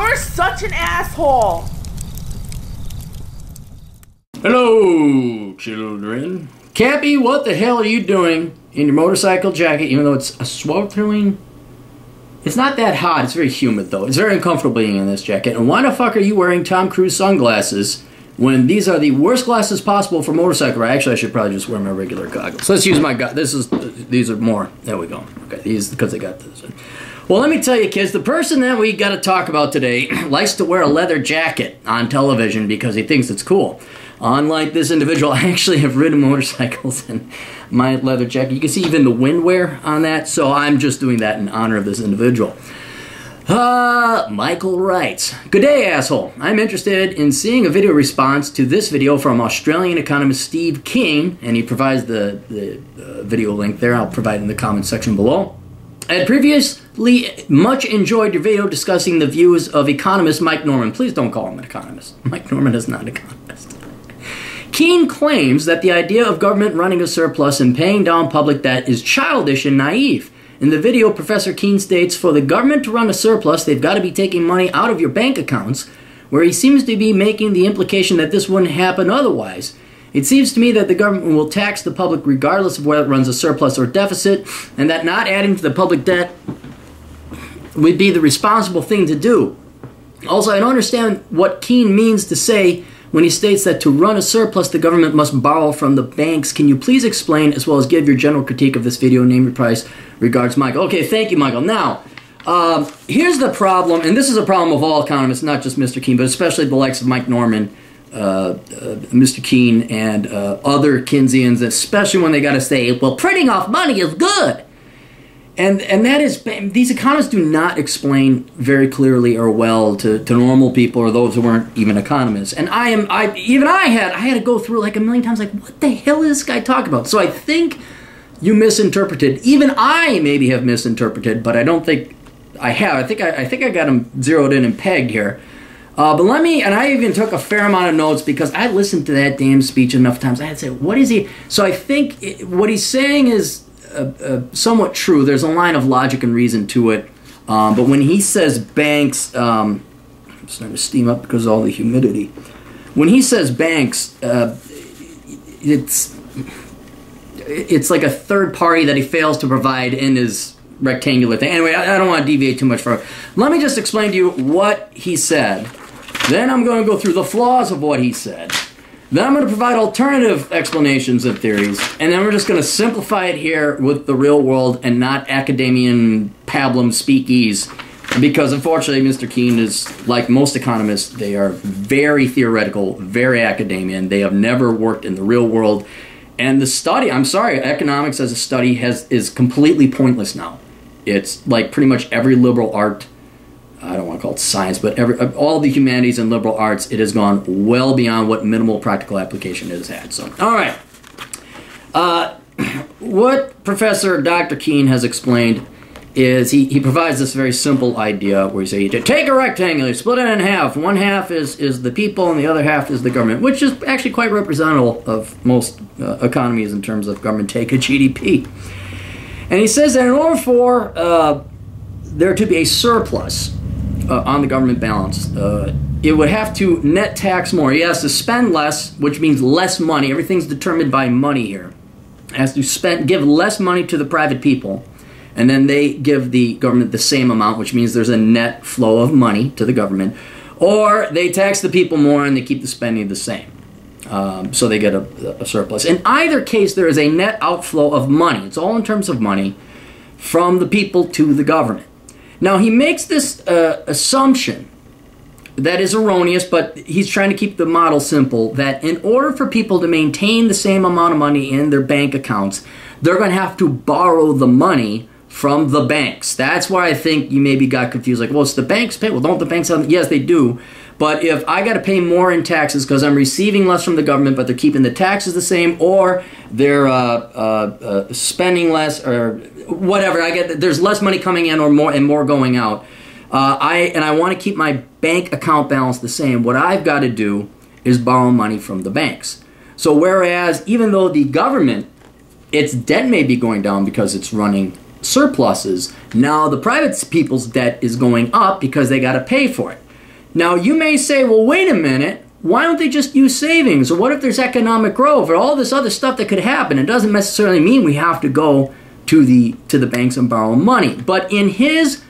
You're such an asshole. Hello, children. Cappy, what the hell are you doing in your motorcycle jacket, even though it's a sweltering? It's not that hot. It's very humid, though. It's very uncomfortable being in this jacket. And why the fuck are you wearing Tom Cruise sunglasses when these are the worst glasses possible for motorcycle ride? Actually, I should probably just wear my regular goggles. Let's use my goggles. These are more. There we go. Okay, these, because I got this. Well, let me tell you, kids, the person that we got to talk about today likes to wear a leather jacket on television because he thinks it's cool. Unlike this individual, I actually have ridden motorcycles in my leather jacket. You can see even the wind wear on that, so I'm just doing that in honor of this individual. Michael writes, "Good day, asshole. I'm interested in seeing a video response to this video from Australian economist Steve King," and he provides the video link there. I'll provide it in the comment section below. "I had previously much enjoyed your video discussing the views of economist Mike Norman." Please don't call him an economist. Mike Norman is not an economist. "Keene claims that the idea of government running a surplus and paying down public debt is childish and naive. In the video, Professor Keene states, for the government to run a surplus, they've got to be taking money out of your bank accounts, where he seems to be making the implication that this wouldn't happen otherwise. It seems to me that the government will tax the public regardless of whether it runs a surplus or deficit, and that not adding to the public debt would be the responsible thing to do. Also, I don't understand what Keene means to say when he states that to run a surplus, the government must borrow from the banks. Can you please explain, as well as give your general critique of this video? Name your price. Regards, Michael." Okay, thank you, Michael. Now, here's the problem, and this is a problem of all economists, not just Mr. Keene, but especially the likes of Mike Norman, Mr. Keene, and other Keynesians, especially when they got to say, well, printing off money is good. And that is, these economists do not explain very clearly or well to normal people or those who weren't even economists. And I had to go through like a million times, like, what the hell is this guy talking about? So I think you misinterpreted. Even I maybe have misinterpreted, but I don't think I have. I think I got him zeroed in and pegged here. But let me, and I even took a fair amount of notes because I listened to that damn speech enough times. I had to say, what is he? So I think what he's saying is somewhat true. There's a line of logic and reason to it. But when he says banks, I'm starting to steam up because of all the humidity. When he says banks, it's like a third party that he fails to provide in his rectangular thing. Anyway, I don't want to deviate too much from it. Let me just explain to you what he said. Then I'm going to go through the flaws of what he said. Then I'm going to provide alternative explanations and theories, and then we're just going to simplify it here with the real world and not academian pablum speakease, because unfortunately Mr. Keene is, like most economists, they are very theoretical, very academian. They have never worked in the real world, and the study, I'm sorry, economics as a study is completely pointless now. It's like pretty much every liberal art, I don't want to call it science, but all the humanities and liberal arts, it has gone well beyond what minimal practical application it has had. So, all right. What Professor Dr. Keene has explained is he provides this very simple idea where he says, you take a rectangle, you split it in half. One half is the people and the other half is the government, which is actually quite representative of most economies in terms of government take a GDP. And he says that in order for there to be a surplus on the government balance, it would have to net tax more. He has to spend less, which means less money. Everything's determined by money here. It has to give less money to the private people, and then they give the government the same amount, which means there's a net flow of money to the government. Or they tax the people more and they keep the spending the same. So they get a surplus. In either case, there is a net outflow of money. It's all in terms of money from the people to the government. Now, he makes this assumption that is erroneous, but he's trying to keep the model simple, that in order for people to maintain the same amount of money in their bank accounts, they're going to have to borrow the money from the banks. That's why I think you maybe got confused, like, well, it's the banks pay. Well, don't the banks have? Yes, they do. But if I got to pay more in taxes because I'm receiving less from the government, but they're keeping the taxes the same, or they're spending less, or whatever, there's less money coming in or more going out. I want to keep my bank account balance the same. What I've got to do is borrow money from the banks. So whereas even though the government, its debt may be going down because it's running surpluses, now the private people's debt is going up because they got to pay for it. Now, you may say, well, wait a minute. Why don't they just use savings? Or what if there's economic growth or all this other stuff that could happen? It doesn't necessarily mean we have to go to the banks and borrow money. But in his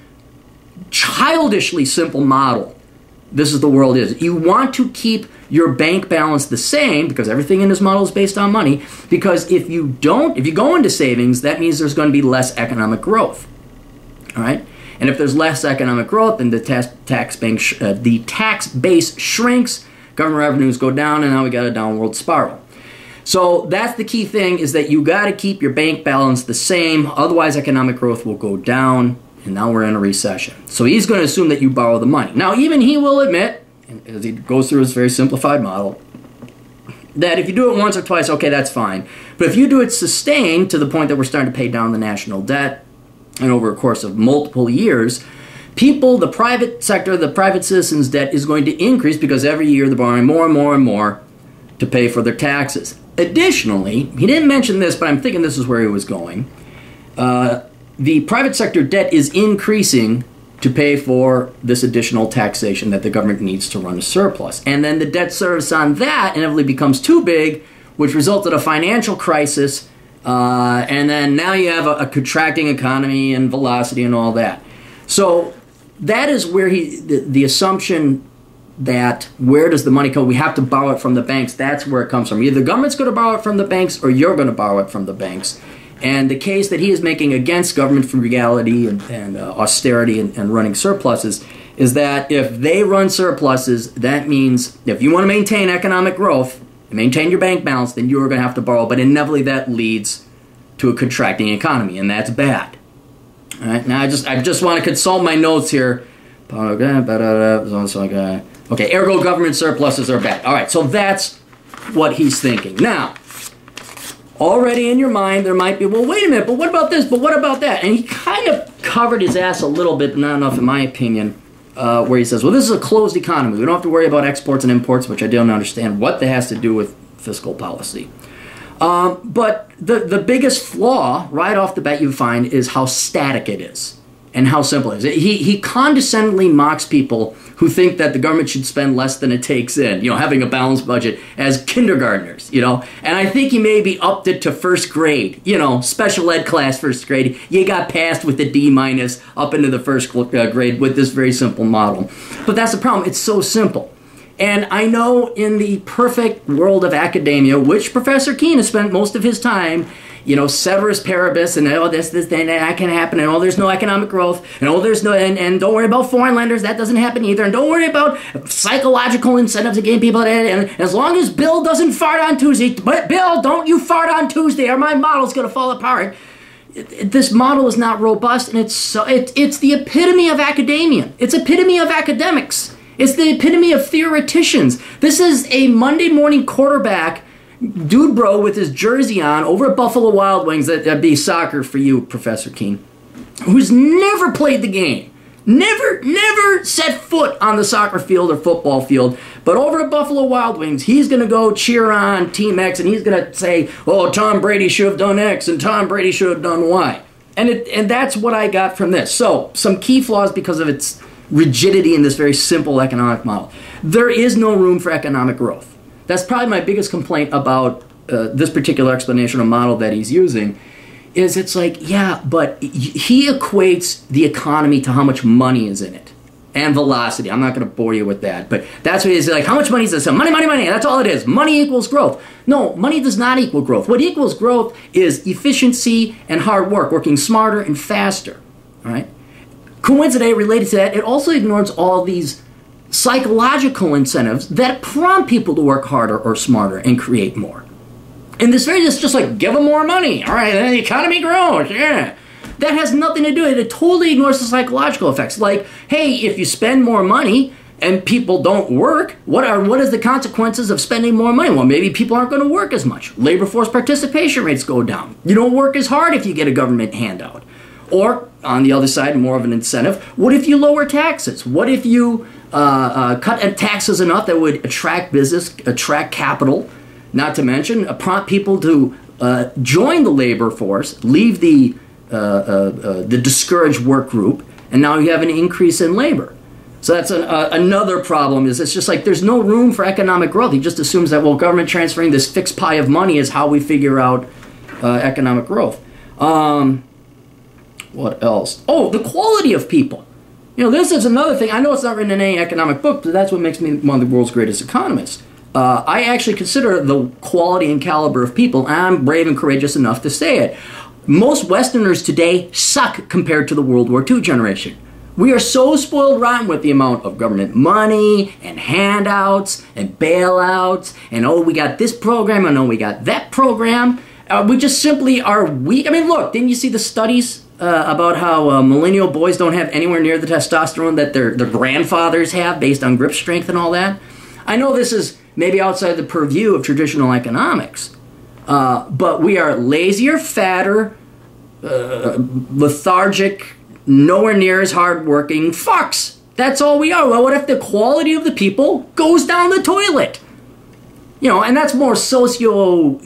childishly simple model, this is the world is. You want to keep your bank balance the same, because everything in this model is based on money, because if you go into savings, that means there's going to be less economic growth. All right? And if there's less economic growth, then the tax base shrinks, government revenues go down, and now we got a downward spiral. So that's the key thing, is that you got to keep your bank balance the same, otherwise economic growth will go down, and now we're in a recession. So he's going to assume that you borrow the money. Now, even he will admit, as he goes through his very simplified model, that if you do it once or twice, okay, that's fine. But if you do it sustained to the point that we're starting to pay down the national debt, and over a course of multiple years, people, the private sector, the private citizens' debt is going to increase because every year they're borrowing more and more and more to pay for their taxes. Additionally, he didn't mention this, but I'm thinking this is where he was going. The private sector debt is increasing to pay for this additional taxation that the government needs to run a surplus. And then the debt service on that inevitably becomes too big, which results in a financial crisis. And then now you have a contracting economy and velocity and all that. So that is where the assumption that where does the money come? We have to borrow it from the banks. That's where it comes from. Either the government's going to borrow it from the banks or you're going to borrow it from the banks. And the case that he is making against government frugality and austerity and running surpluses is that if they run surpluses, that means if you want to maintain economic growth, maintain your bank balance, then you are going to have to borrow. But inevitably that leads to a contracting economy, and that's bad. All right, now I just want to consult my notes here. Okay, ergo government surpluses are bad. All right, so that's what he's thinking. Now, already in your mind, there might be, well, wait a minute, but what about this? But what about that? And he kind of covered his ass a little bit, not enough in my opinion, where he says, well, this is a closed economy. We don't have to worry about exports and imports, which I don't understand what that has to do with fiscal policy. But the biggest flaw right off the bat you find is how static it is and how simple it is. He condescendingly mocks people who think that the government should spend less than it takes in, having a balanced budget, as kindergartners, And I think he maybe upped it to first grade, special ed class first grade. You got passed with a D- up into the first grade with this very simple model. But that's the problem. It's so simple. And I know in the perfect world of academia, which Professor Keene has spent most of his time, ceteris paribus, and this, that can happen, and there's no economic growth, and there's no, and don't worry about foreign lenders, that doesn't happen either, and don't worry about psychological incentives to gain people, and as long as Bill doesn't fart on Tuesday, but Bill, don't you fart on Tuesday, or my model's going to fall apart. This model is not robust, and it's the epitome of academia. It's epitome of academics. It's the epitome of theoreticians. This is a Monday morning quarterback, dude bro with his jersey on over at Buffalo Wild Wings, that'd be soccer for you, Professor Keene, who's never played the game, never set foot on the soccer field or football field, but over at Buffalo Wild Wings, he's going to go cheer on Team X, and he's going to say, oh, Tom Brady should have done X, and Tom Brady should have done Y. And that's what I got from this. So, some key flaws because of its rigidity in this very simple economic model. There is no room for economic growth. That's probably my biggest complaint about this particular explanation or model that he's using, is it's like, yeah, but he equates the economy to how much money is in it and velocity. I'm not going to bore you with that, but that's what he's like, how much money is this? Money, money, money. That's all it is. Money equals growth. No, money does not equal growth. What equals growth is efficiency and hard work, working smarter and faster. All right? Coincidentally, related to that, it also ignores all these psychological incentives that prompt people to work harder or smarter and create more. And this is just like, give them more money. All right, then the economy grows. Yeah. That has nothing to do with it. It totally ignores the psychological effects. Like, hey, if you spend more money and people don't work, what is the consequences of spending more money? Well, maybe people aren't going to work as much. Labor force participation rates go down. You don't work as hard if you get a government handout. Or, on the other side, more of an incentive, what if you lower taxes? What if you cut taxes enough that would attract business, attract capital, not to mention prompt people to join the labor force, leave the discouraged work group, and now you have an increase in labor. So that's another problem. Is it's just like there's no room for economic growth. He just assumes that, well, government transferring this fixed pie of money is how we figure out economic growth. What else? Oh, the quality of people. You know, this is another thing. I know it's not written in any economic book, but that's what makes me one of the world's greatest economists. I actually consider the quality and caliber of people, and I'm brave and courageous enough to say it. Most Westerners today suck compared to the World War II generation. We are so spoiled rotten with the amount of government money and handouts and bailouts and, oh, we got this program and, oh, we got that program. We just simply are weak. I mean, look, didn't you see the studies about how millennial boys don't have anywhere near the testosterone that their grandfathers have based on grip strength and all that? I know this is maybe outside the purview of traditional economics, but we are lazier, fatter, lethargic, nowhere near as hardworking fucks. That's all we are. Well, what if the quality of the people goes down the toilet? You know, and that's more sociological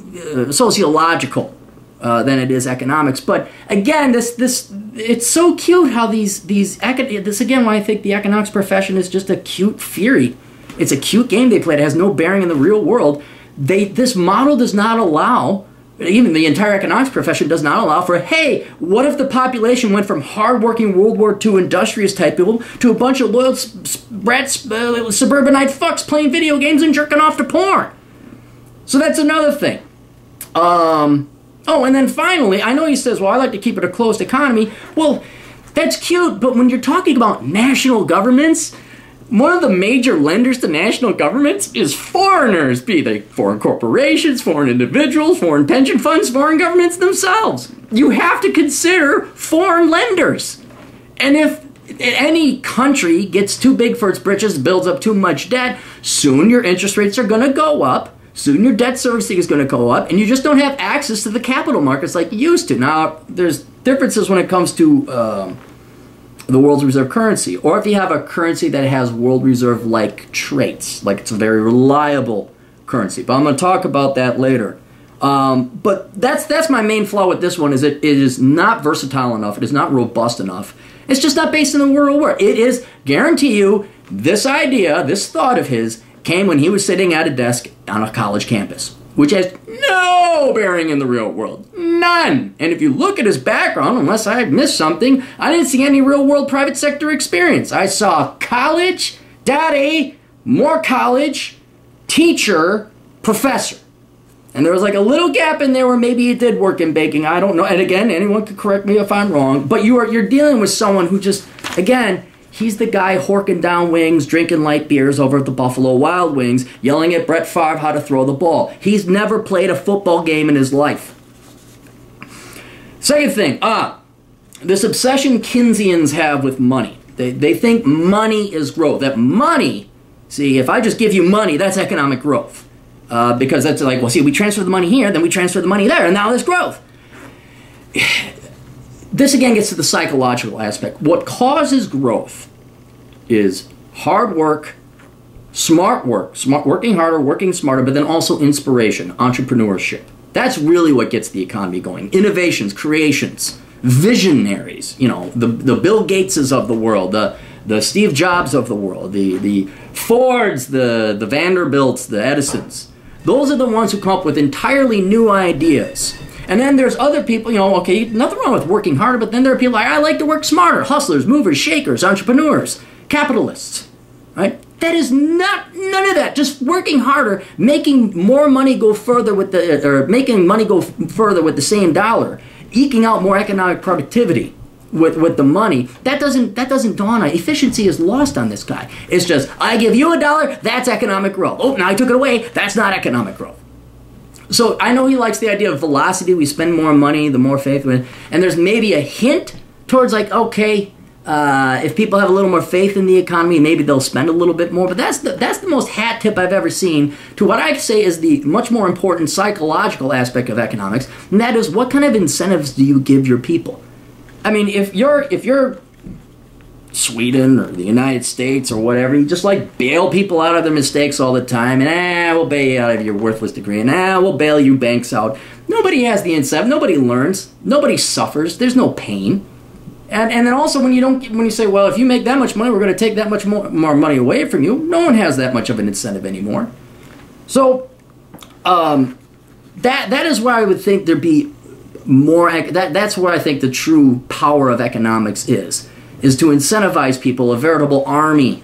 than it is economics. But again, this it's so cute how this again why I think the economics profession is just a cute theory. It's a cute game they play. It has no bearing in the real world. This model does not allow. Even the entire economics profession does not allow for, hey, what if the population went from hardworking World War II industrious type people to a bunch of loyal suburbanite fucks playing video games and jerking off to porn? So that's another thing. Oh, and then finally, I know he says, well, I like to keep it a closed economy. Well, that's cute, but when you're talking about national governments, one of the major lenders to national governments is foreigners, be they foreign corporations, foreign individuals, foreign pension funds, foreign governments themselves. You have to consider foreign lenders. And if any country gets too big for its britches, builds up too much debt, soon your interest rates are going to go up, soon your debt servicing is going to go up, and you just don't have access to the capital markets like you used to. Now, there's differences when it comes to the world's reserve currency, or if you have a currency that has world reserve-like traits, like it's a very reliable currency. But I'm going to talk about that later. But that's my main flaw with this one, is it is not versatile enough. It is not robust enough. It's just not based in the real world. It is, guarantee you, this idea, this thought of his, came when he was sitting at a desk on a college campus, which has no bearing in the real world. None. And if you look at his background, unless I missed something, I didn't see any real-world private sector experience. I saw college, daddy, more college, teacher, professor. And there was like a little gap in there where maybe he did work in baking. I don't know. And again, anyone could correct me if I'm wrong. But you're dealing with someone who just, again, he's the guy horking down wings, drinking light beers over at the Buffalo Wild Wings, yelling at Brett Favre how to throw the ball. He's never played a football game in his life. Second thing, this obsession Keynesians have with money. They think money is growth. That money, see, if I just give you money, that's economic growth. Because that's like, well, see, we transfer the money here, then we transfer the money there, and now there's growth. This again gets to the psychological aspect. What causes growth is hard work, working harder, working smarter, but then also inspiration, entrepreneurship. That's really what gets the economy going. Innovations, creations, visionaries, you know, the Bill Gateses of the world, the Steve Jobs of the world, the Fords, the Vanderbilts, the Edisons. Those are the ones who come up with entirely new ideas. And then there's other people, you know, okay, nothing wrong with working harder, but then there are people like, I like to work smarter. Hustlers, movers, shakers, entrepreneurs, capitalists, right? That is not, none of that. Just working harder, making more money go further with making money go further with the same dollar, eking out more economic productivity with the money. That doesn't dawn on. Efficiency is lost on this guy. It's just, I give you $1, that's economic growth. Oh, now I took it away, that's not economic growth. So I know he likes the idea of velocity. We spend more money, the more faith. And there's maybe a hint towards like, okay, if people have a little more faith in the economy, maybe they'll spend a little bit more. But that's the most hat tip I've ever seen to what I say is the much more important psychological aspect of economics, and that is, what kind of incentives do you give your people? I mean, if you're Sweden or the United States or whatever, you just like bail people out of their mistakes all the time, and we'll bail you out of your worthless degree, and we'll bail you banks out. Nobody has the incentive. Nobody learns. Nobody suffers. There's no pain. And then also when you say, well, if you make that much money, we're going to take that much more money away from you. No one has that much of an incentive anymore. So that is where I would think there'd be more. That's where I think the true power of economics is to incentivize people, a veritable army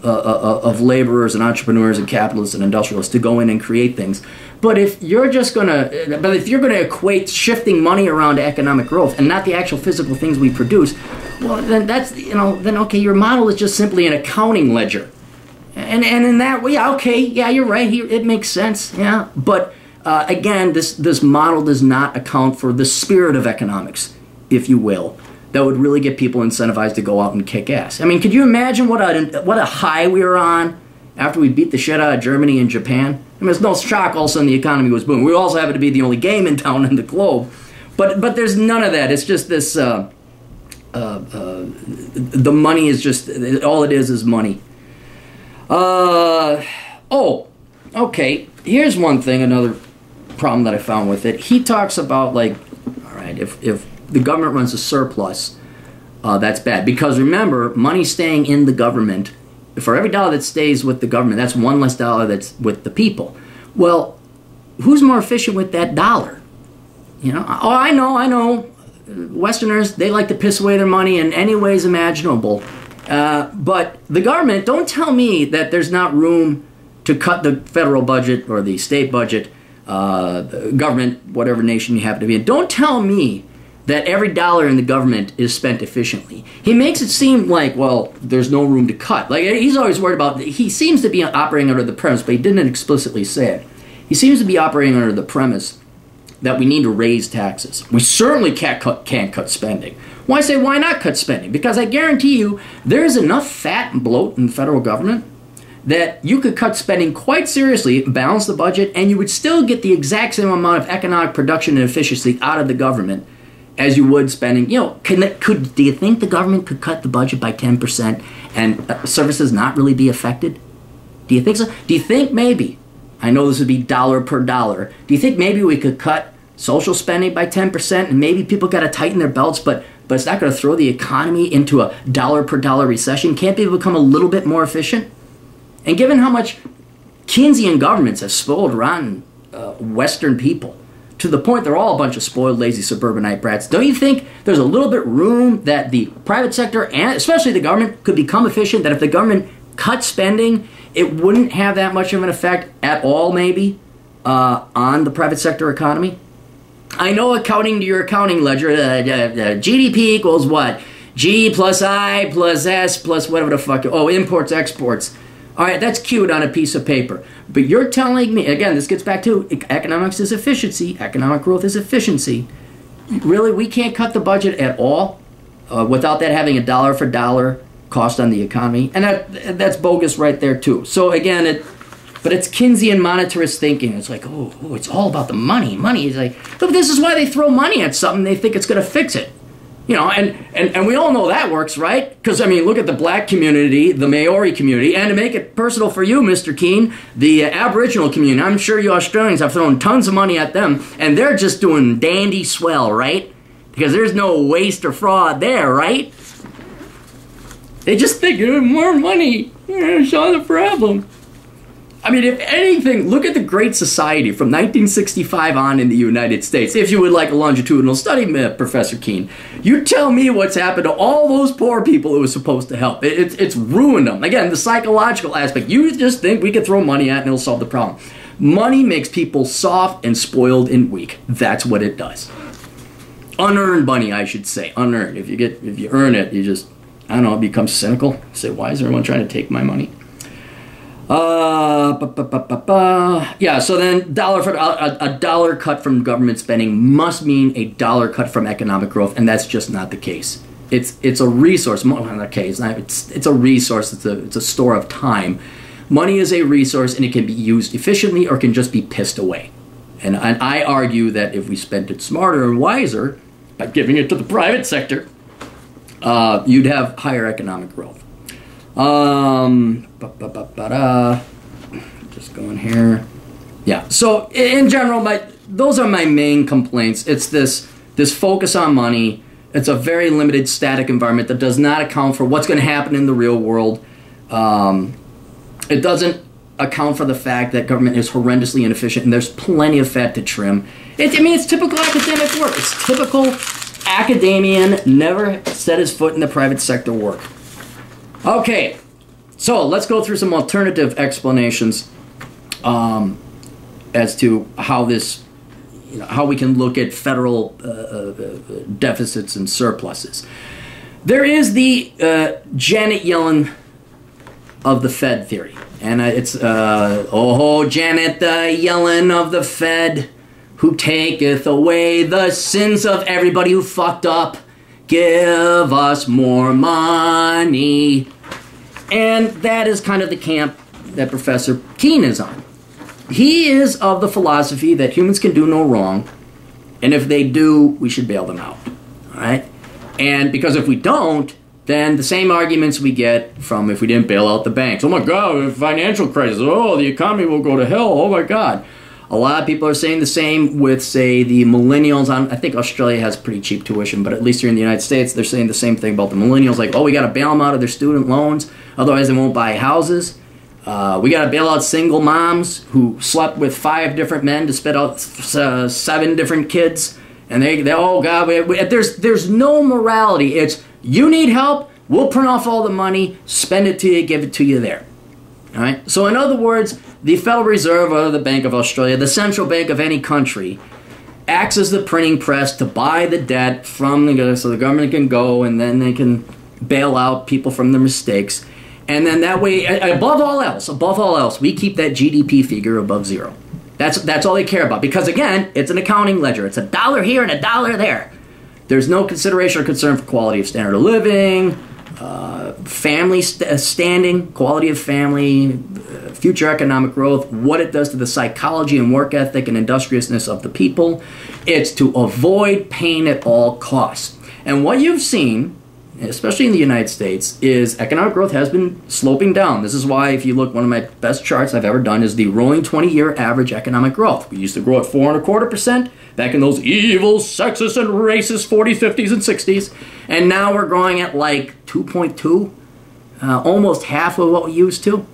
of laborers and entrepreneurs and capitalists and industrialists to go in and create things. But if you're gonna equate shifting money around to economic growth and not the actual physical things we produce, well, then then okay, your model is just simply an accounting ledger, and in that way, yeah, you're right. It makes sense, yeah. But again, this model does not account for the spirit of economics, if you will, that would really get people incentivized to go out and kick ass. I mean, could you imagine what a high we were on after we beat the shit out of Germany and Japan? I mean, it's no shock all of a sudden the economy was booming. We also happen to be the only game in town in the globe. But there's none of that. It's just this, the money is just, all it is money. Okay, here's one thing, another problem that I found with it. He talks about, like, all right, if the government runs a surplus, that's bad. Because remember, money staying in the government, for every dollar that stays with the government, that's one less dollar that's with the people. Well, who's more efficient with that dollar? You know, oh, I know. Westerners, they like to piss away their money in any ways imaginable. But the government, don't tell me that there's not room to cut the federal budget or the state budget, the government, whatever nation you happen to be in. Don't tell me that every dollar in the government is spent efficiently. He makes it seem like, well, there's no room to cut. Like, he's always worried about, he seems to be operating under the premise, but he didn't explicitly say it. He seems to be operating under the premise that we need to raise taxes. We certainly can't cut spending. Well, I say, why not cut spending? Because I guarantee you, there's enough fat and bloat in the federal government that you could cut spending quite seriously, balance the budget, and you would still get the exact same amount of economic production and efficiency out of the government as you would spending. You know, do you think the government could cut the budget by 10% and services not really be affected? Do you think so? Do you think maybe, I know this would be dollar per dollar, do you think maybe we could cut social spending by 10% and maybe people got to tighten their belts, but it's not going to throw the economy into a dollar per dollar recession? Can't people become a little bit more efficient? And given how much Keynesian governments have spoiled rotten Western people, to the point they're all a bunch of spoiled, lazy suburbanite brats, don't you think there's a little bit room that the private sector, and especially the government, could become efficient, that if the government cut spending, it wouldn't have that much of an effect at all, maybe, on the private sector economy? I know, accounting to your accounting ledger, GDP equals what? G plus I plus S plus whatever the fuck, imports, exports. All right, that's cute on a piece of paper. But you're telling me, again, this gets back to economics is efficiency, economic growth is efficiency. Really, we can't cut the budget at all without that having a dollar for dollar cost on the economy? And that's bogus right there, too. So, again, but it's Keynesian monetarist thinking. It's like, oh, it's all about the money. Money is like, but this is why they throw money at something. They think it's going to fix it. You know, and we all know that works, right? Because, I mean, look at the black community, the Maori community, and to make it personal for you, Mr. Keene, the Aboriginal community. I'm sure you Australians have thrown tons of money at them, and they're just doing dandy swell, right? Because there's no waste or fraud there, right? They just think, more money, solve the problem. I mean, if anything, look at the Great Society from 1965 on in the United States. If you would like a longitudinal study, Professor Keene, you tell me what's happened to all those poor people it was supposed to help. It's ruined them. Again, the psychological aspect. You just think we can throw money at it and it'll solve the problem. Money makes people soft and spoiled and weak. That's what it does. Unearned money, I should say. Unearned. If you earn it, you just, I don't know, it becomes cynical. Say, why is everyone trying to take my money? Yeah, so then a dollar cut from government spending must mean a dollar cut from economic growth, and that's just not the case. It's a resource. Okay, it's a resource. It's a store of time. Money is a resource, and it can be used efficiently or can just be pissed away. And I argue that if we spent it smarter and wiser by giving it to the private sector, you'd have higher economic growth. Just going here. Yeah. So in general, those are my main complaints. It's this focus on money, It's a very limited, static environment that does not account for what's going to happen in the real world. It doesn't account for the fact that government is horrendously inefficient and there's plenty of fat to trim. It's typical academic work. It's typical academian, never set his foot in the private sector work. Okay, so let's go through some alternative explanations as to how this, how we can look at federal deficits and surpluses. There is the Janet Yellen of the Fed theory. And it's, oh, Janet the Yellen of the Fed, who taketh away the sins of everybody who fucked up. Give us more money. And that is kind of the camp that Professor Keene is on. He is of the philosophy that humans can do no wrong, and if they do, we should bail them out. All right? And because if we don't, then the same arguments we get from if we didn't bail out the banks. Oh my God, financial crisis. Oh, the economy will go to hell. Oh my God. A lot of people are saying the same with, say, the millennials. I think Australia has pretty cheap tuition, but at least here in the United States, they're saying the same thing about the millennials. Like, oh, we got to bail them out of their student loans, otherwise they won't buy houses. We got to bail out single moms who slept with 5 different men to spit out 7 different kids. And they oh God, there's no morality. It's, you need help, we'll print off all the money, spend it to you, give it to you there. All right? So in other words, the Federal Reserve or the Bank of Australia, the central bank of any country, acts as the printing press to buy the debt from so the government can go and then they can bail out people from their mistakes. And then that way, above all else, we keep that GDP figure above zero. That's all they care about. Because again, it's an accounting ledger. It's $1 here and $1 there. There's no consideration or concern for quality of standard of living, family standing, quality of family, future economic growth, what it does to the psychology and work ethic and industriousness of the people. It's to avoid pain at all costs. And what you've seen, especially in the United States, is economic growth has been sloping down. This is why, if you look, one of my best charts I've ever done is the rolling 20-year average economic growth. We used to grow at 4.25% back in those evil, sexist, and racist 40s, 50s, and 60s. And now we're growing at like 2.2, almost half of what we used to.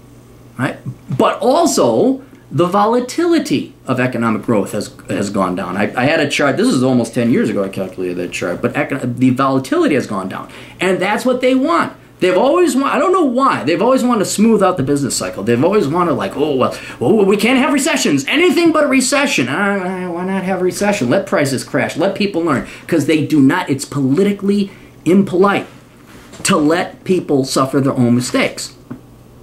Right? But also, the volatility of economic growth has gone down. I had a chart, this is almost 10 years ago I calculated that chart, but the volatility has gone down. And that's what they want. They've always wanted, I don't know why, they've always wanted to smooth out the business cycle. They've always wanted like, well, we can't have recessions, anything but a recession. Why not have a recession? Let prices crash, let people learn. Because they do not, it's politically impolite to let people suffer their own mistakes.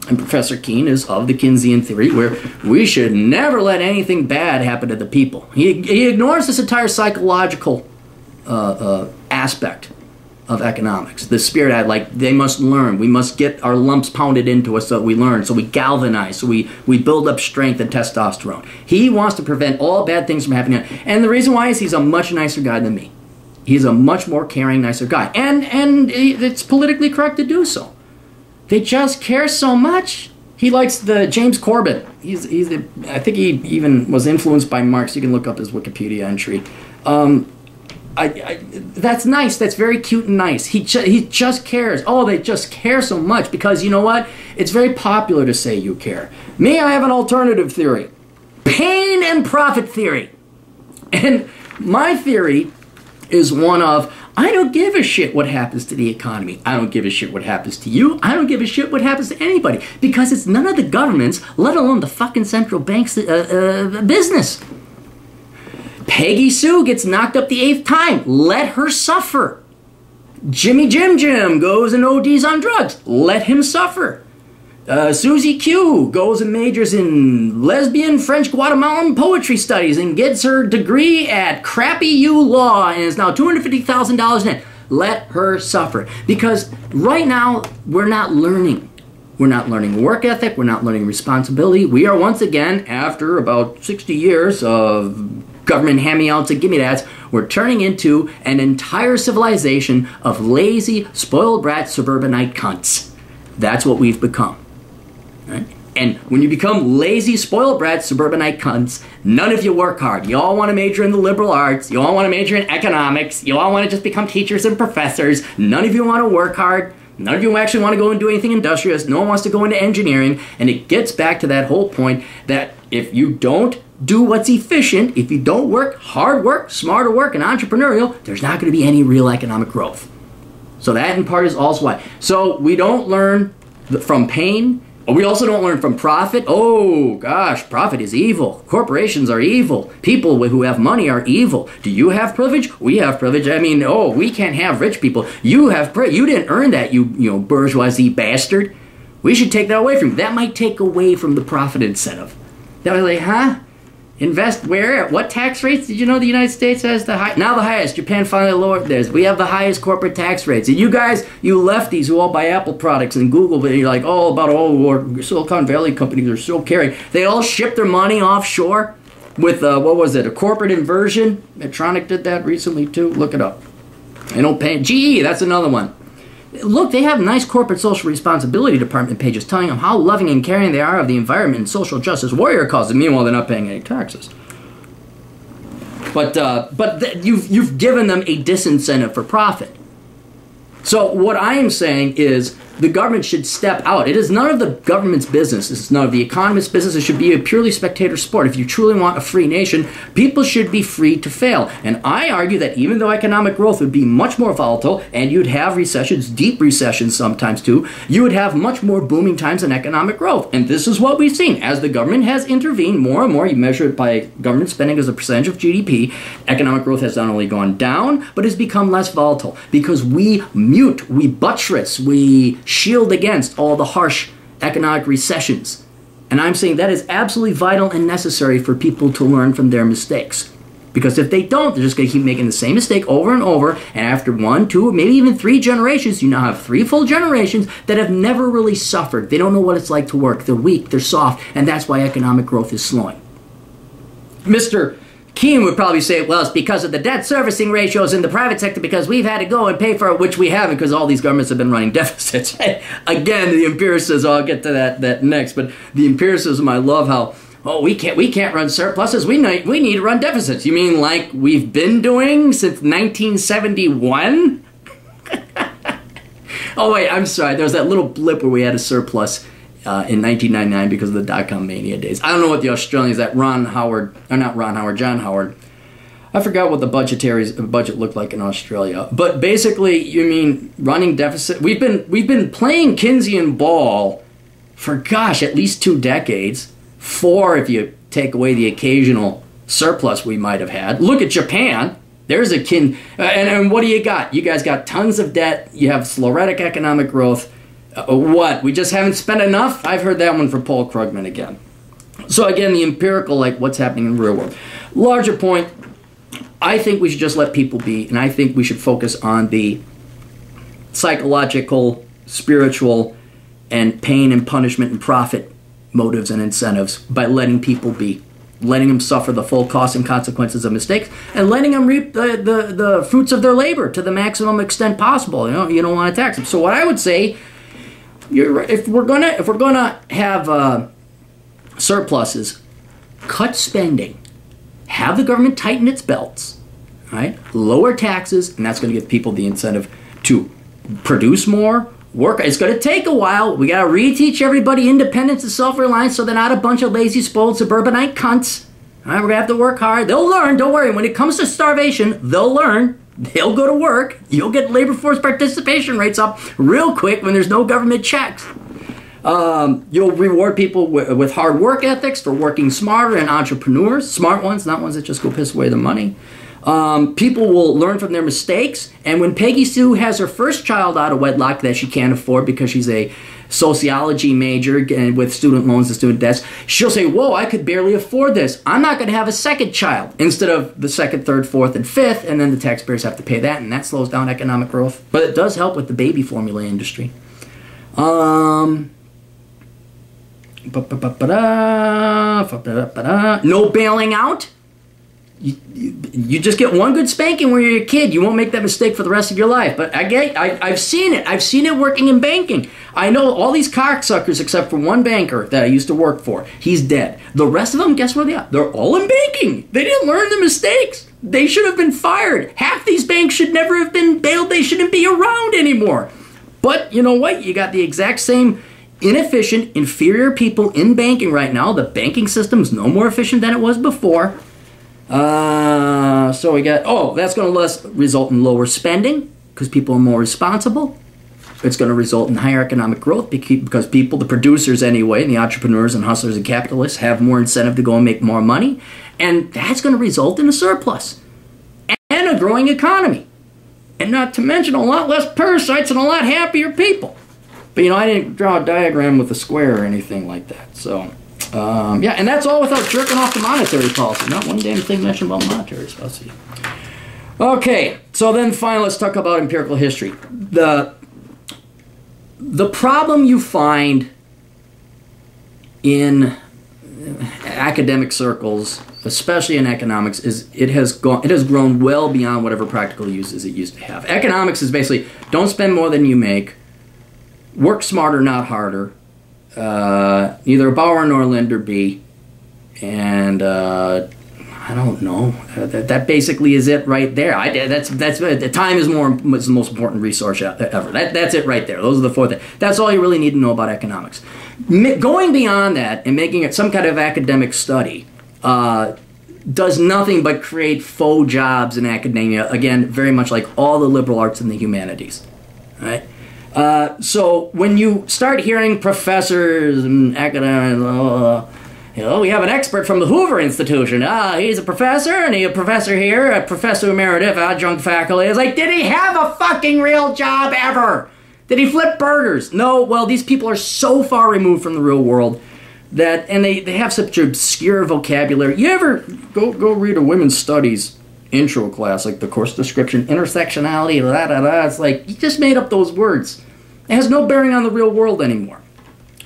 And Professor Keene is of the Keynesian theory, where we should never let anything bad happen to the people. He ignores this entire psychological aspect of economics. The spirit, like, they must learn. We must get our lumps pounded into us so that we learn, so we galvanize, so we build up strength and testosterone. He wants to prevent all bad things from happening. And the reason why is he's a much nicer guy than me. He's a much more caring, nicer guy. And it's politically correct to do so. They just care so much. He likes the James Corbett. I think he even was influenced by Marx. You can look up his Wikipedia entry. That's nice. That's very cute and nice. He just cares. Oh, they just care so much because, you know what? It's very popular to say you care. Me, I have an alternative theory. Pain and profit theory. And my theory is one of, I don't give a shit what happens to the economy. I don't give a shit what happens to you. I don't give a shit what happens to anybody. Because it's none of the government's, let alone the fucking central bank's business. Peggy Sue gets knocked up the 8th time. Let her suffer. Jimmy Jim goes and ODs on drugs. Let him suffer. Susie Q goes and majors in lesbian French Guatemalan poetry studies and gets her degree at Crappy U Law and is now $250,000 net. Let her suffer. Because right now, we're not learning. We're not learning work ethic. We're not learning responsibility. We are once again, after about 60 years of government hand-me-outs and gimme-dats, we're turning into an entire civilization of lazy, spoiled brat suburbanite cunts. That's what we've become. Right? And when you become lazy, spoiled brats, suburbanite cunts, none of you work hard. You all want to major in the liberal arts. You all want to major in economics. You all want to just become teachers and professors. None of you want to work hard. None of you actually want to go and do anything industrious. No one wants to go into engineering. And it gets back to that whole point that if you don't do what's efficient, if you don't work, hard work, smarter work, and entrepreneurial, there's not going to be any real economic growth. So that in part is also why. So we don't learn from pain. We also don't learn from profit. Oh, gosh, profit is evil. Corporations are evil. People who have money are evil. Do you have privilege? We have privilege. I mean, oh, we can't have rich people. You have you didn't earn that, you bourgeoisie bastard. We should take that away from you. That might take away from the profit incentive. That was like, huh? Invest where? At what tax rates? Did you know the United States has the now the highest? Japan finally lowered theirs. We have the highest corporate tax rates. And you guys, you lefties who all buy Apple products and Google, but you're like, or Silicon Valley companies are so caring. They all ship their money offshore with, what was it, a corporate inversion? Medtronic did that recently too. Look it up. They don't pay. GE, that's another one. Look, they have nice corporate social responsibility department pages telling them how loving and caring they are of the environment and social justice warrior causes. Meanwhile, they're not paying any taxes. But you've given them a disincentive for profit. So what I am saying is the government should step out. It is none of the government's business. This is none of the economist's business. It should be a purely spectator sport. If you truly want a free nation, people should be free to fail. And I argue that even though economic growth would be much more volatile, and you'd have recessions, deep recessions sometimes too, you would have much more booming times in economic growth. And this is what we've seen. As the government has intervened more and more, you measure it by government spending as a percentage of GDP, economic growth has not only gone down, but has become less volatile because we mute, we buttress, we shield against all the harsh economic recessions. And I'm saying that is absolutely vital and necessary for people to learn from their mistakes. Because if they don't, they're just going to keep making the same mistake over and over. And after 1, 2, maybe even 3 generations, you now have 3 full generations that have never really suffered. They don't know what it's like to work. They're weak, they're soft, and that's why economic growth is slowing. Mr. Keene would probably say, well, it's because of the debt servicing ratios in the private sector because we've had to go and pay for it, which we haven't because all these governments have been running deficits. Again, the empiricism, I'll get to that next, but the empiricism, I love how, oh, we can't run surpluses, we need to run deficits. You mean like we've been doing since 1971? Oh, wait, I'm sorry, there was that little blip where we had a surplus in 1999 because of the dot-com mania days. I don't know what the Australians, John Howard. I forgot what the budget looked like in Australia. But basically, you mean running deficit? We've been playing Keynesian ball for, gosh, at least 2 decades. 4 if you take away the occasional surplus we might have had. Look at Japan. There's a and what do you got? You guys got tons of debt. You have sclerotic economic growth. What? We just haven't spent enough? I've heard that one from Paul Krugman again. So again, the empirical, like what's happening in the real world. Larger point, I think we should just let people be, and I think we should focus on the psychological, spiritual, and pain and punishment and profit motives and incentives by letting people be. Letting them suffer the full costs and consequences of mistakes, and letting them reap the fruits of their labor to the maximum extent possible. You don't want to tax them. So what I would say, if we're gonna have surpluses, cut spending, have the government tighten its belts, right? Lower taxes, and that's going to give people the incentive to produce more, work. It's going to take a while. We got to reteach everybody independence and self-reliance so they're not a bunch of lazy, spoiled suburbanite cunts. All right, we're going to have to work hard. They'll learn. Don't worry. When it comes to starvation, they'll learn. They'll go to work. You'll get labor force participation rates up real quick when there's no government checks. You'll reward people with hard work ethics for working smarter and entrepreneurs. Smart ones, not ones that just go piss away the money. People will learn from their mistakes. And when Peggy Sue has her first child out of wedlock that she can't afford because she's a sociology major and with student loans and student debts, she'll say, whoa, I could barely afford this. I'm not going to have a second child instead of the second, third, fourth, and fifth, and then the taxpayers have to pay that, and that slows down economic growth. But it does help with the baby formula industry. No bailing out. You just get one good spanking when you're a kid. You won't make that mistake for the rest of your life. But I've seen it. I've seen it working in banking. I know all these cocksuckers except for one banker that I used to work for. He's dead. The rest of them, guess where they are? They're all in banking. They didn't learn the mistakes. They should have been fired. Half these banks should never have been bailed. They shouldn't be around anymore. But you know what? You got the exact same inefficient, inferior people in banking right now. The banking system is no more efficient than it was before. So we got, that's going to result in lower spending because people are more responsible. It's going to result in higher economic growth because people, the producers anyway, the entrepreneurs and hustlers and capitalists have more incentive to go and make more money. And that's going to result in a surplus and a growing economy. And not to mention a lot less parasites and a lot happier people. But, I didn't draw a diagram with a square or anything like that. So, and that's all without jerking off the monetary policy. Not one damn thing mentioned about monetary policy. Okay, so then finally let's talk about empirical history. The problem you find in academic circles, especially in economics, is it has grown well beyond whatever practical uses it used to have. Economics is basically don't spend more than you make, work smarter, not harder, neither a borrower nor a lender be, and I don't know. That basically is it right there. That's the time is the most important resource ever. That's it right there. Those are the four things. That's all you really need to know about economics. Going beyond that and making it some kind of academic study does nothing but create faux jobs in academia. Again, very much like all the liberal arts and the humanities. Right? So when you start hearing professors and academics, we have an expert from the Hoover Institution. He's a professor, and he's a professor here, a professor emeritus, adjunct faculty. It's like, did he have a fucking real job ever? Did he flip burgers? No. Well, these people are so far removed from the real world that, and they have such obscure vocabulary. You ever go read a women's studies intro class, like the course description, intersectionality, It's like, you just made up those words. It has no bearing on the real world anymore.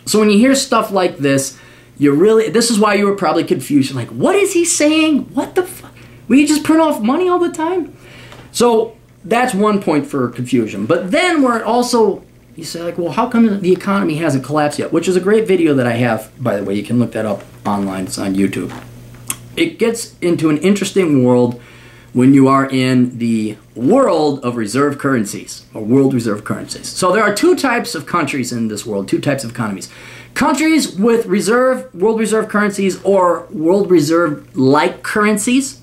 So when you hear stuff like this, this is why you were probably confused. You're like, what is he saying? What the fuck? Will you just print off money all the time? So that's one point for confusion. But then where it also, you say like, well, how come the economy hasn't collapsed yet? Which is a great video that I have, by the way. You can look that up online. It's on YouTube. It gets into an interesting world when you are in the world of reserve currencies, or world reserve currencies. So there are two types of countries in this world, two types of economies. Countries with world reserve currencies or world reserve-like currencies,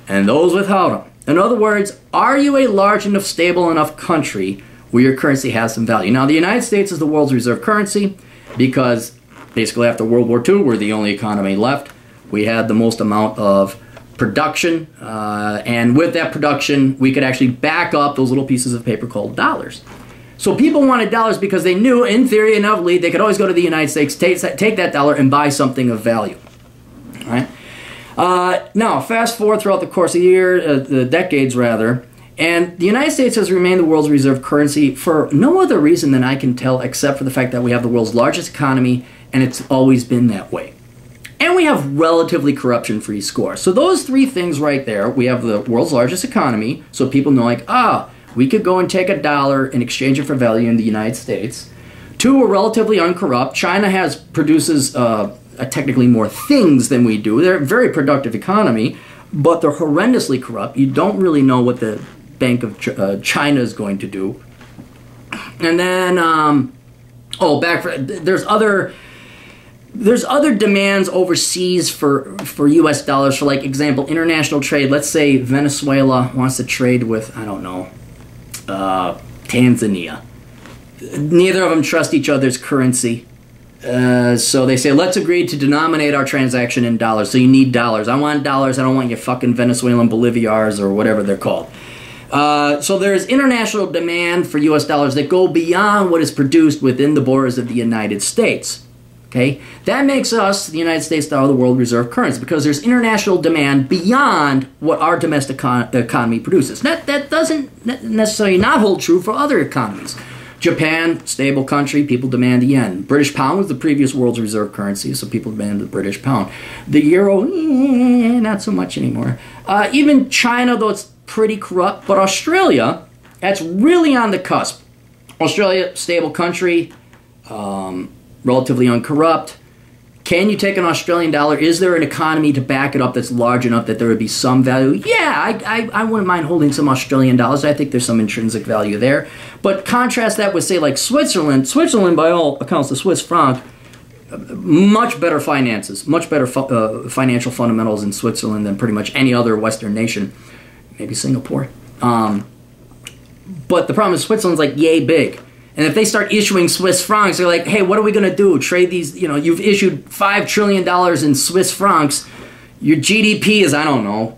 and those without them. In other words, are you a large enough, stable enough country where your currency has some value? Now, the United States is the world's reserve currency because basically after World War II, we're the only economy left. We had the most amount of production, and with that production, we could actually back up those little pieces of paper called dollars. So people wanted dollars because they knew, in theory, inevitably, they could always go to the United States, take that dollar, and buy something of value. All right? Now, fast forward throughout the course of the decades, rather, and the United States has remained the world's reserve currency for no other reason than I can tell, except for the fact that we have the world's largest economy, and it's always been that way. And we have relatively corruption-free scores. So those three things right there, we have the world's largest economy, so people know, like, we could go and take a dollar and exchange it for value in the United States. Two, we're relatively uncorrupt. China produces technically more things than we do. They're a very productive economy, but they're horrendously corrupt. You don't really know what the Bank of China is going to do. And then, there's other demands overseas for U.S. dollars. For, like, example, international trade. Let's say Venezuela wants to trade with, I don't know, Tanzania. Neither of them trust each other's currency. So they say, let's agree to denominate our transaction in dollars. So you need dollars. I want dollars. I don't want your fucking Venezuelan boliviars or whatever they're called. So there's international demand for U.S. dollars that go beyond what is produced within the borders of the United States. Okay, that makes us, the United States dollar, the world reserve currency, because there's international demand beyond what our domestic economy produces. That doesn't necessarily not hold true for other economies. Japan, stable country, people demand the yen. British pound was the previous world's reserve currency, so people demand the British pound. The euro, not not so much anymore. Even China, though it's pretty corrupt, but Australia, that's really on the cusp. Australia, stable country, relatively uncorrupt. Can you take an Australian dollar? Is there an economy to back it up that's large enough that there would be some value? Yeah, I wouldn't mind holding some Australian dollars. I think there's some intrinsic value there. But contrast that with, say, like Switzerland. Switzerland, by all accounts, the Swiss franc, much better finances, much better financial fundamentals in Switzerland than pretty much any other Western nation. Maybe Singapore. But the problem is Switzerland's like yay big. And if they start issuing Swiss francs, they're like, hey, what are we going to do? Trade these, you've issued $5 trillion in Swiss francs. Your GDP is, I don't know,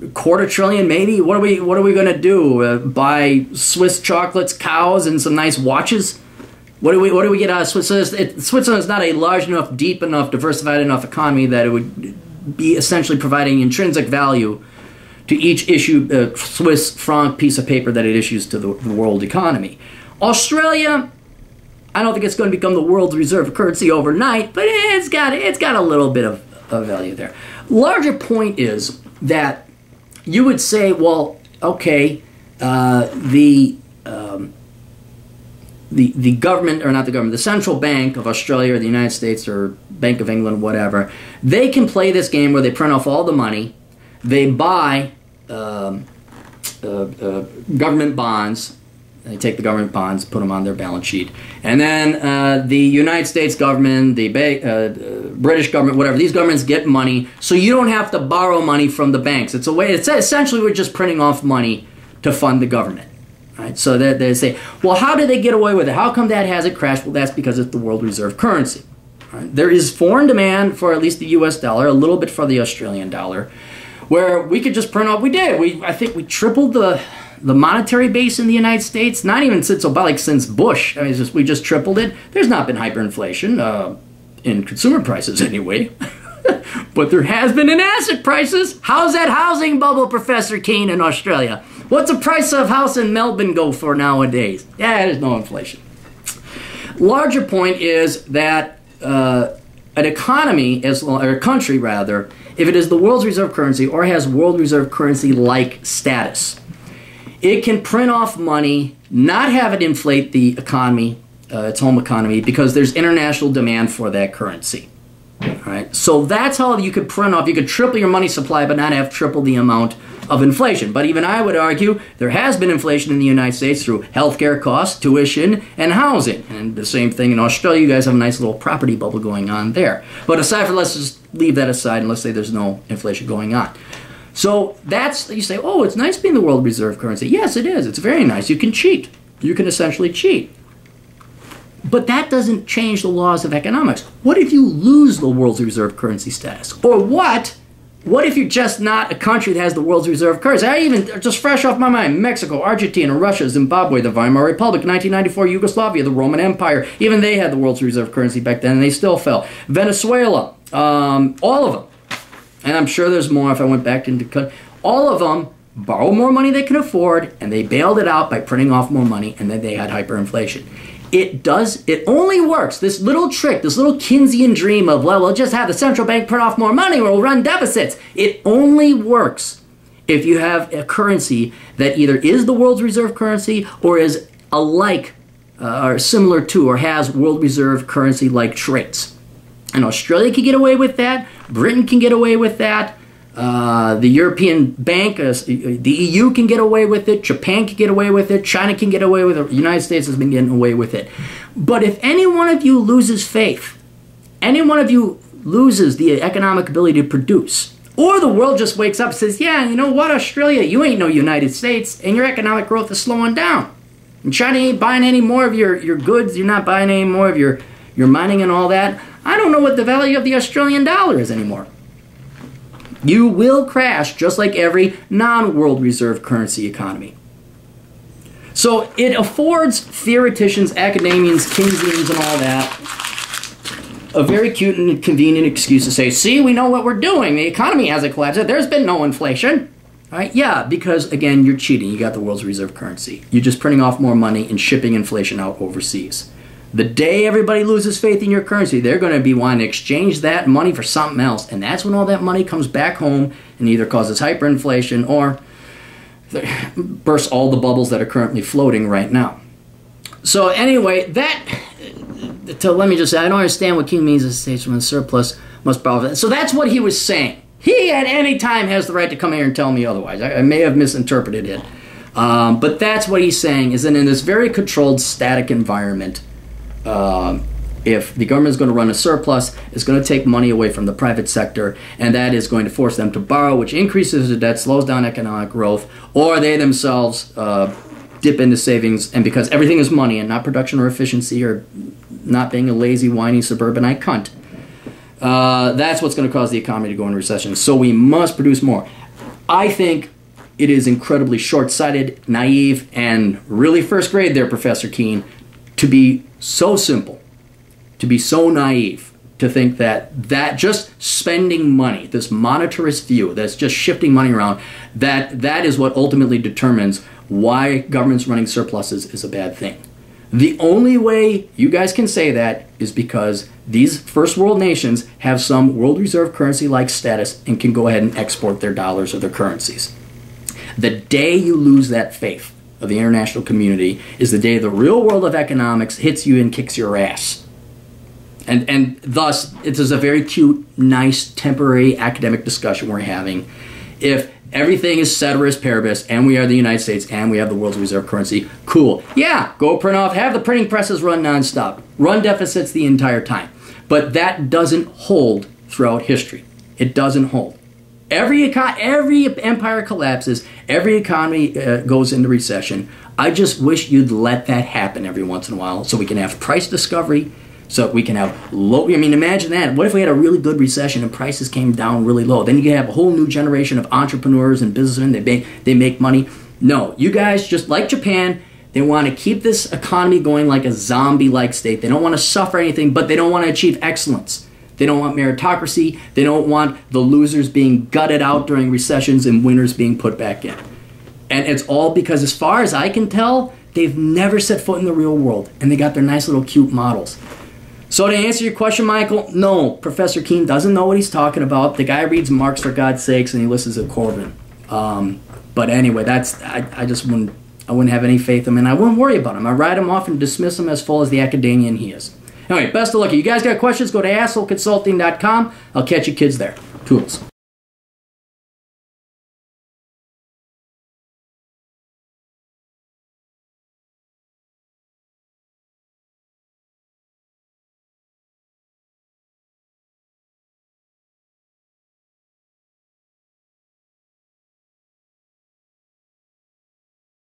$250 billion maybe? What are we going to do? Buy Swiss chocolates, cows, and some nice watches? What do we get out of Switzerland? Switzerland is not a large enough, deep enough, diversified enough economy that it would be essentially providing intrinsic value to each issued Swiss franc piece of paper that it issues to the world economy. Australia, I don't think it's going to become the world's reserve currency overnight, but it's got a little bit of value there. Larger point is that you would say, well, okay, the government, or not the government, the central bank of Australia or the United States or Bank of England, whatever, they can play this game where they print off all the money, they buy government bonds. They take the government bonds, put them on their balance sheet. And then the United States government, the British government, whatever, these governments get money, so you don't have to borrow money from the banks. It's essentially we're just printing off money to fund the government. Right? So they say, well, how did they get away with it? How come that hasn't crashed? Well, that's because it's the world reserve currency. Right? There is foreign demand for at least the US dollar, a little bit for the Australian dollar, where we could just print off. We did. I think we tripled the monetary base in the United States, not even since Bush. I mean, we just tripled it. There's not been hyperinflation in consumer prices anyway. But there has been in asset prices. How's that housing bubble, Professor Keane, in Australia? What's the price of house in Melbourne go for nowadays? Yeah, there's no inflation. Larger point is that an economy, or a country rather, if it is the world's reserve currency or has world reserve currency-like status, it can print off money, not have it inflate the economy, its home economy, because there's international demand for that currency. All right? So that's how you could print off. You could triple your money supply but not have triple the amount of inflation. But even I would argue there has been inflation in the United States through healthcare costs, tuition, and housing. And the same thing in Australia. You guys have a nice little property bubble going on there. But aside from, let's just leave that aside and let's say there's no inflation going on. So you say, oh, it's nice being the world reserve currency. Yes, it is. It's very nice. You can cheat. You can essentially cheat. But that doesn't change the laws of economics. What if you lose the world's reserve currency status? Or what if you're just not a country that has the world's reserve currency? I even, just fresh off my mind, Mexico, Argentina, Russia, Zimbabwe, the Weimar Republic, 1994 Yugoslavia, the Roman Empire, even they had the world's reserve currency back then and they still fell. Venezuela, all of them. And I'm sure there's more if I went back into... All of them borrowed more money they could afford, and they bailed it out by printing off more money, and then they had hyperinflation. It only works, this little trick, this little Keynesian dream of, well, we'll just have the central bank print off more money, we'll run deficits. It only works if you have a currency that either is the world's reserve currency or is alike, or similar to, or has world reserve currency-like traits. And Australia can get away with that. Britain can get away with that. The European Bank, the EU can get away with it. Japan can get away with it. China can get away with it. The United States has been getting away with it. But if any one of you loses faith, any one of you loses the economic ability to produce, or the world just wakes up and says, yeah, you know what, Australia, you ain't no United States, and your economic growth is slowing down. And China ain't buying any more of your goods. You're not buying any more of your mining and all that. I don't know what the value of the Australian dollar is anymore. You will crash just like every non-world reserve currency economy. So it affords theoreticians, academians, Keynesians, and all that a very cute and convenient excuse to say, see, we know what we're doing. The economy hasn't collapsed. There's been no inflation. Right? Yeah, because, again, you're cheating. You got the world's reserve currency. You're just printing off more money and shipping inflation out overseas. The day everybody loses faith in your currency, they're going to be wanting to exchange that money for something else. And that's when all that money comes back home and either causes hyperinflation or bursts all the bubbles that are currently floating right now. So anyway, let me just say, I don't understand what King means. The states from the surplus must borrow. So that's what he was saying. He at any time has the right to come here and tell me otherwise. I may have misinterpreted it. But that's what he's saying, is that in this very controlled, static environment, if the government is going to run a surplus, it's going to take money away from the private sector, and that is going to force them to borrow, which increases the debt, slows down economic growth, or they themselves dip into savings, and because everything is money and not production or efficiency or not being a lazy, whiny suburbanite cunt, that's what's going to cause the economy to go into recession. So we must produce more. I think it is incredibly short-sighted, naive, and really first grade there, Professor Keene, to be so simple, to be so naive, to think that just spending money, this monetarist view that's just shifting money around, that is what ultimately determines why governments running surpluses is a bad thing. The only way you guys can say that is because these first world nations have some world reserve currency-like status and can go ahead and export their dollars or their currencies. The day you lose that faith of the international community is the day the real world of economics hits you and kicks your ass. And thus, it is a very cute, nice, temporary academic discussion we're having. If everything is ceteris paribus, and we are the United States, and we have the world's reserve currency, cool. Yeah, go print off, have the printing presses run nonstop. Run deficits the entire time. But that doesn't hold throughout history. It doesn't hold. Every empire collapses. Every economy goes into recession. I just wish you'd let that happen every once in a while so we can have price discovery, so we can have low... I mean, imagine that. What if we had a really good recession and prices came down really low? Then you could have a whole new generation of entrepreneurs and businessmen. They make money. No, you guys, just like Japan, they want to keep this economy going like a zombie-like state. They don't want to suffer anything, but they don't want to achieve excellence. They don't want meritocracy. They don't want the losers being gutted out during recessions and winners being put back in. And it's all because, as far as I can tell, they've never set foot in the real world. And they got their nice little cute models. So to answer your question, Michael, no, Professor Keene doesn't know what he's talking about. The guy reads Marx for God's sakes and he listens to Corbyn. But anyway, I wouldn't have any faith in him, and I wouldn't worry about him. I write him off and dismiss him as full as the academian he is. Anyway, best of luck. You guys got questions, go to assholeconsulting.com. I'll catch you kids there. Tools.